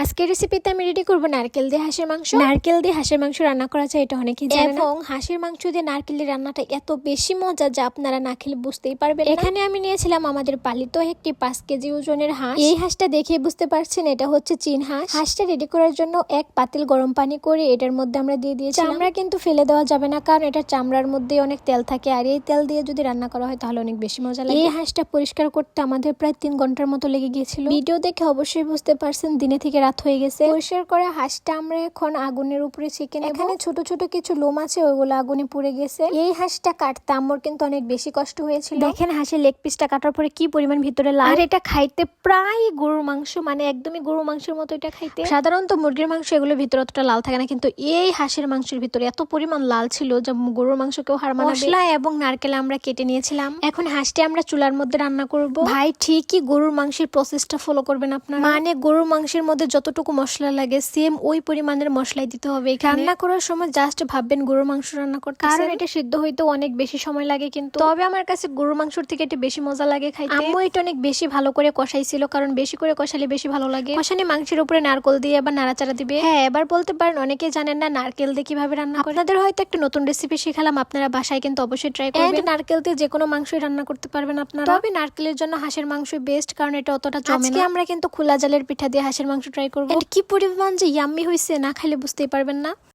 আজকের রেসিপিতে আমি রেডি করব নারকেল দিয়ে হাঁসের মাংস। নারকেল দিয়ে হাঁসের মাংস রান্না করা যায় এটা অনেকেই জানে না, এবং হাঁসের মাংস দিয়ে নারকেল দিয়ে রান্নাটা এত বেশি মজা যা আপনারা না খেলে বুঝতেই পারবেন না। এখানে আমি নিয়েছিলাম আমাদের পালিত একটি 5 কেজি ওজনের হাঁস। এই হাঁসটা দেখে বুঝতে পারছেন এটা হচ্ছে চীন হাঁস। হাঁসটা রেডি করার জন্য এক পাতিল গরম পানি করে এটার মধ্যে আমরা দিয়ে দিয়েছি। চামড়া কিন্তু ফেলে দেওয়া যাবে না, কারণ এটা চামড়ার মধ্যে অনেক তেল থাকে, আর এই তেল দিয়ে যদি রান্না করা হয় তাহলে অনেক বেশি মজা লাগে। এই হাঁসটা পরিষ্কার করতে আমাদের প্রায় 3 ঘন্টার মতো লেগে গিয়েছিল। ভিডিও দেখে অবশ্যই বুঝতে পারছেন দিনে থেকে রাত হয়ে গেছে। পরিষ্কার করে হাঁসটা আমরা এখন আগুনের উপরে ছেঁকে নেব। এখানে ছোট ছোট কিছু লোম আছে, ওইগুলো আগুনে পুড়ে গেছে। এই হাঁসটা কাটতে আমার কিন্তু অনেক বেশি কষ্ট হয়েছিল। দেখেন হাঁসের লেগ পিসটা কাটার পরে কি পরিমাণ ভিতরে লাল। আর এটা খাইতে প্রায় গরুর মাংস, মানে একদমই গরুর মাংসের মতো এটা খাইতে। সাধারণত মুরগির মাংস এগুলো ভিতরে অতটা লাল থাকে না, কিন্তু এই হাঁসের মাংসের ভিতরে এত পরিমাণ লাল ছিল যে গরুর মাংসকেও হার মানাবে। মশলা এবং নারকেল আমরা কেটে নিয়েছিলাম। এখন হাঁসটা আমরা চুলার মধ্যে রান্না করব। ভাই ঠিকই গরুর মাংসের প্রসেসটা ফলো করবেন আপনারা, মানে গরুর মাংসের মধ্যে যতটুকু মশলা লাগে সেম ওই পরিমাণের মশলাই দিতে হবে। রান্না করার সময় জাস্ট ভাববেন গরুর মাংস রান্না করতে, কারণ এটা সিদ্ধ হইতে অনেক বেশি সময় লাগে, কিন্তু তবে আমার কাছে গরুর মাংসের থেকে এটা বেশি মজা লাগে খাইতে। আম্মু এটা অনেক বেশি ভালো করে কষাইছিল, কারণ বেশি করে কষালে বেশি ভালো লাগে। কষানি মাংসের উপরে নারকেল দিয়ে আবার নাড়াচাড়া দিবে। হ্যাঁ, এবার বলতে পারেন অনেকে জানেন না নারকেল দিয়ে কিভাবে রান্না করে। আপনাদের হয়তো একটা নতুন রেসিপি শিখালাম, আপনারা বাসায় কিন্তু অবশ্যই ট্রাই করবেন। নারকেল দিয়ে যে কোনো মাংসই রান্না করতে পারবেন আপনারা, তবে নারকেলের জন্য হাঁসের মাংস বেস্ট, কারণ এটা অতটা জমে না। আজকে আমরা কিন্তু খোলা জালের পিঠা দিয়ে হাঁসের মাংস ট্রাই করব। কি পরিমাণ যে ইয়াম্মি হয়েছে, না খাইলে বুঝতেই পারবেন না।